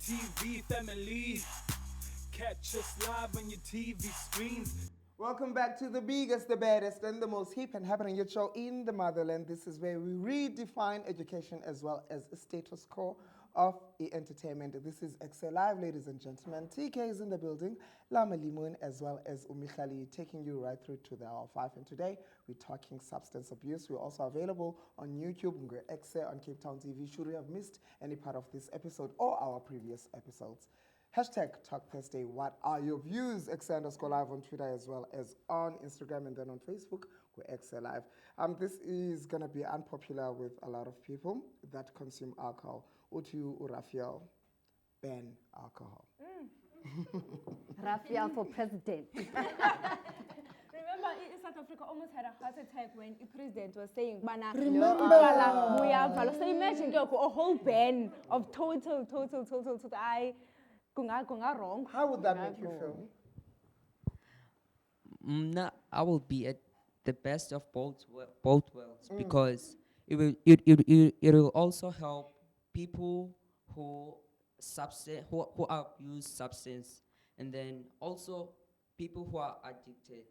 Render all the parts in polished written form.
TV family. Catch us live on your TV screens. Welcome back to the biggest, the baddest, and the most hip and happening youth show in the motherland. This is where we redefine education as well as a status quo of the entertainment. This is Ekse Live, ladies and gentlemen. TK is in the building, Lama Limun, as well as Umikhali, taking you right through to the hour 5. And today, we're talking substance abuse. We're also available on YouTube, Ekse on Cape Town TV, should you have missed any part of this episode or our previous episodes. Hashtag Talk Thursday. What are your views? Ekse_live on Twitter as well as on Instagram, and then on Facebook, we're Ekse Live. This is going to be unpopular with a lot of people that consume alcohol. Utu Rafael, ban alcohol. Rafael for president. Remember, South Africa almost had a heart attack when the president was saying, "Bana, Remember. So imagine a whole ban of total. I wrong. How would that make you feel? I will be at the best of both worlds because it will also help people who abuse substance, and then also people who are addicted.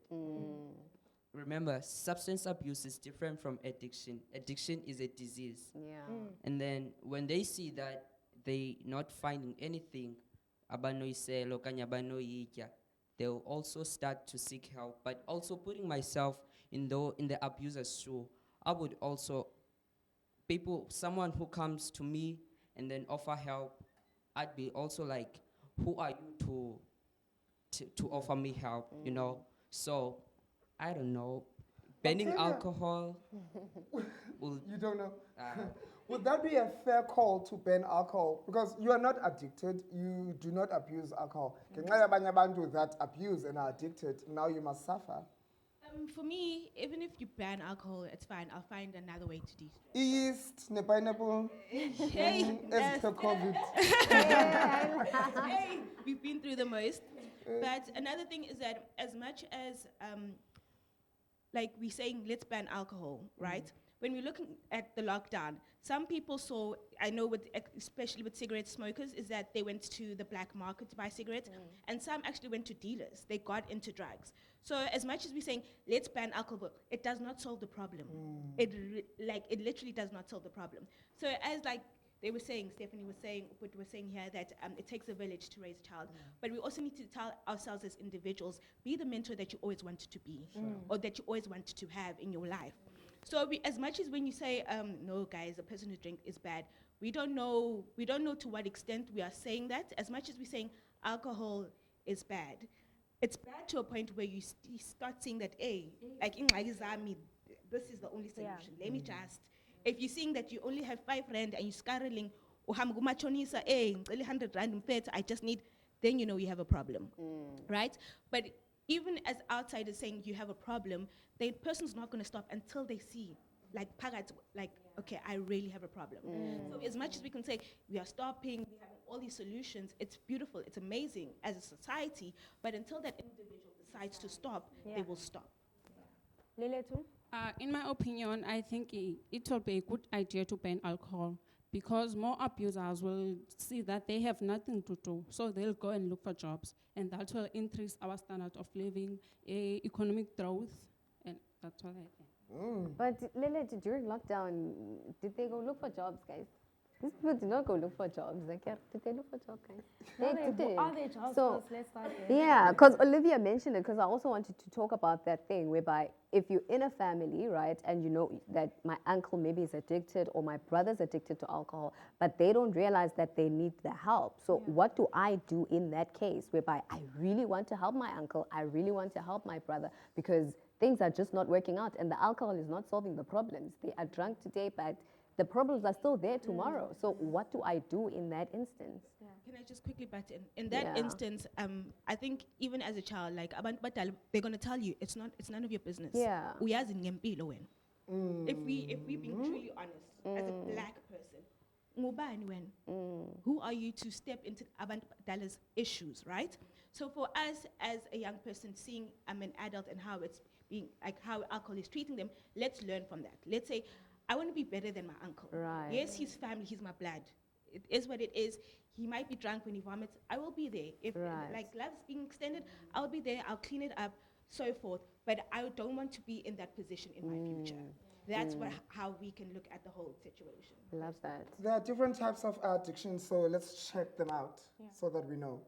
Remember, substance abuse is different from addiction. Addiction is a disease. Yeah. And then when they see that they not finding anything, they'll also start to seek help. But also putting myself in the abuser's shoe, I would also someone who comes to me and then offer help, I'd be also like, who are you to offer me help, you know? So I don't know. Banning Tell ya. alcohol will You don't know? Would that be a fair call to ban alcohol? Because you are not addicted, you do not abuse alcohol. Ngenxa yabanye abantu that abuse and are addicted, now you must suffer. For me, even if you ban alcohol, it's fine. I'll find another way to de-stress. Yeast, ne pineapple, Hey, as per COVID. hey, we've been through the most. But another thing is that as much as, like we're saying, let's ban alcohol, right? When we're looking at the lockdown, some people saw, I know especially with cigarette smokers, is that they went to the black market to buy cigarettes, and some actually went to dealers. They got into drugs. So as much as we're saying, let's ban alcohol, it does not solve the problem. It literally does not solve the problem. So as like they were saying, Stephanie was saying, what we're saying here, that it takes a village to raise a child. But we also need to tell ourselves as individuals, be the mentor that you always wanted to be, or that you always wanted to have in your life. So as much as when you say, no guys, a person who drinks is bad, we don't know to what extent we are saying that. As much as we're saying alcohol is bad, it's bad to a point where you start seeing that, hey, like in Zami, this is the only solution. Let me just, if you're seeing that you only have 5 rand and you're scarreling, hey, 100 rand in fact, I just need, then you know you have a problem, right? But even as outsiders saying you have a problem, the person's not going to stop until they see, like, okay, I really have a problem. So as much as we can say we are stopping, we have all these solutions, it's beautiful, it's amazing as a society, but until that individual decides to stop, they will stop. Lele too? In my opinion, I think it will be a good idea to ban alcohol because more abusers will see that they have nothing to do, so they'll go and look for jobs, and that will increase our standard of living, economic growth, and that's what I think. But Lele, during lockdown, did they go look for jobs, guys? These people did not go look for jobs. Like, did they look for jobs, guys? They didn't. Are there jobs? So, Let's start there. yeah, because Olivia mentioned it, because I also wanted to talk about that thing whereby if you're in a family, right, and you know that my uncle maybe is addicted or my brother's addicted to alcohol, but they don't realize that they need the help. So what do I do in that case whereby I really want to help my uncle, I really want to help my brother, because things are just not working out and the alcohol is not solving the problems. They are drunk today, but the problems are still there tomorrow. So what do I do in that instance? Can I just quickly butt in? In that instance, I think even as a child, like they're gonna tell you it's none of your business. Yeah. We as in Ngempilo when. If we being truly honest, as a black person, ngubani when? Who are you to step into abantu badala's issues, right? So for us as a young person, seeing I'm an adult and how it's being, like how alcohol is treating them, let's learn from that. Let's say, I want to be better than my uncle. Right. Yes, he's family, he's my blood. it is what it is. He might be drunk when he vomits. I will be there. If Right. like love's being extended, I'll be there. I'll clean it up, so forth. But I don't want to be in that position in my future. That's how we can look at the whole situation. Love that. There are different types of addictions, so let's check them out so that we know.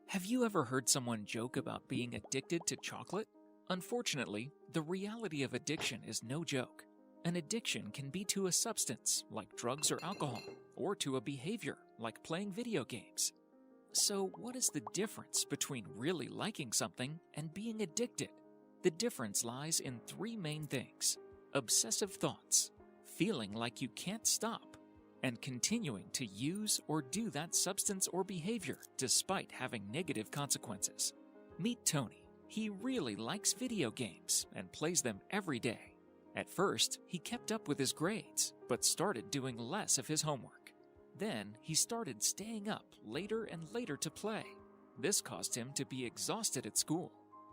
Have you ever heard someone joke about being addicted to chocolate? Unfortunately, the reality of addiction is no joke. An addiction can be to a substance, like drugs or alcohol, or to a behavior, like playing video games. So, what is the difference between really liking something and being addicted? The difference lies in three main things: obsessive thoughts, feeling like you can't stop, and continuing to use or do that substance or behavior despite having negative consequences. Meet Tony. He really likes video games and plays them every day. At first, he kept up with his grades, but started doing less of his homework. Then, he started staying up later and later to play. This caused him to be exhausted at school.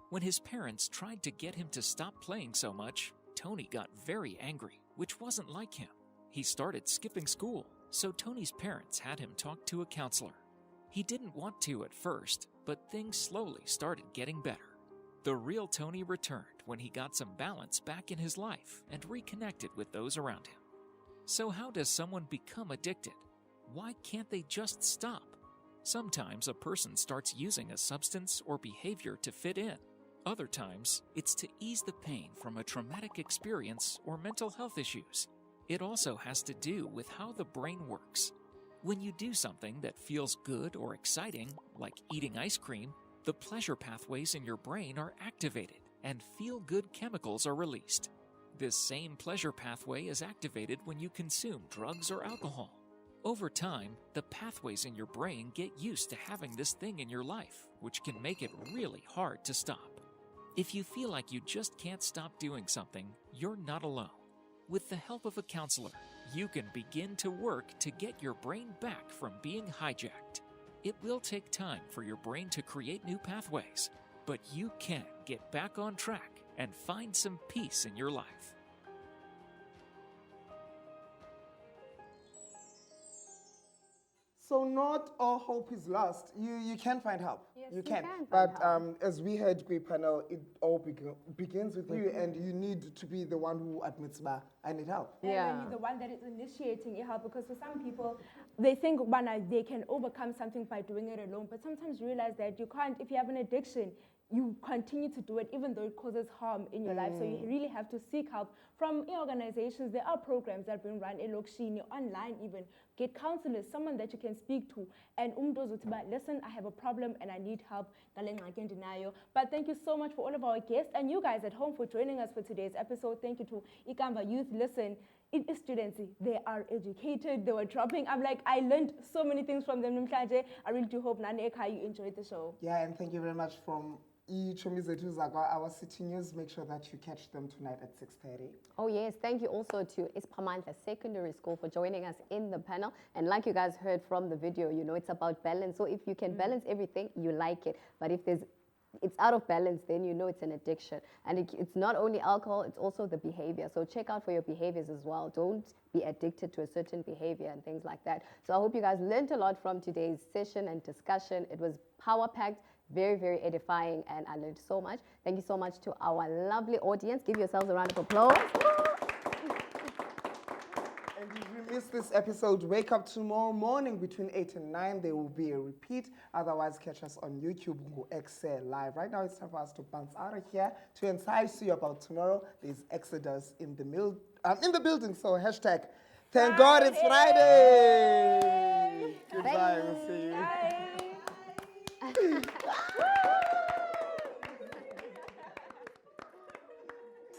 When his parents tried to get him to stop playing so much, Tony got very angry, which wasn't like him. He started skipping school, so Tony's parents had him talk to a counselor. He didn't want to at first, but things slowly started getting better. The real Tony returned when he got some balance back in his life and reconnected with those around him. So how does someone become addicted? Why can't they just stop? Sometimes a person starts using a substance or behavior to fit in. Other times, it's to ease the pain from a traumatic experience or mental health issues. It also has to do with how the brain works. When you do something that feels good or exciting, like eating ice cream, the pleasure pathways in your brain are activated and feel-good chemicals are released. This same pleasure pathway is activated when you consume drugs or alcohol. Over time, the pathways in your brain get used to having this thing in your life, which can make it really hard to stop. If you feel like you just can't stop doing something, you're not alone. With the help of a counselor, you can begin to work to get your brain back from being hijacked. It will take time for your brain to create new pathways, but you can get back on track and find some peace in your life. So not all hope is lost. You can find help. Yes, you you can. can But find as we heard, Gwe Panel, it all begins with you, and you need to be the one who admits, "Bah, I need help." And Yeah. then you're the one that is initiating your help, because for some people, they think they can overcome something by doing it alone. But sometimes you realize that you can't. If you have an addiction, you continue to do it even though it causes harm in your life. So you really have to seek help from organizations. There are programs that have been run in Lokshini, online even. Get counselors, someone that you can speak to. And listen, I have a problem and I need help. But thank you so much for all of our guests and you guys at home for joining us for today's episode. Thank you to Ikamba Youth. Listen, it is students. They are educated. They were dropping. I learned so many things from them. I really do hope Nane Eka, you enjoyed the show. Yeah, and thank you very much from our city news. Make sure that you catch them tonight at 6:30. Oh yes, thank you also to Ispamandla Secondary School for joining us in the panel. And like you guys heard from the video, it's about balance. So if you can balance everything, you like it. But if it's out of balance, then it's an addiction. And it's not only alcohol, it's also the behavior. So check out for your behaviors as well. Don't be addicted to a certain behavior and things like that. So I hope you guys learned a lot from today's session and discussion. It was power-packed, very, very edifying, and I learned so much. Thank you so much to our lovely audience. Give yourselves a round of applause. And if you missed this episode, wake up tomorrow morning between 8 and 9. There will be a repeat. Otherwise, catch us on YouTube, Ekse Live. Right now, it's time for us to bounce out of here. To entice you about tomorrow, there's Exodus in the building. So hashtag, thank God it's Friday. Goodbye. We'll see you. Bye.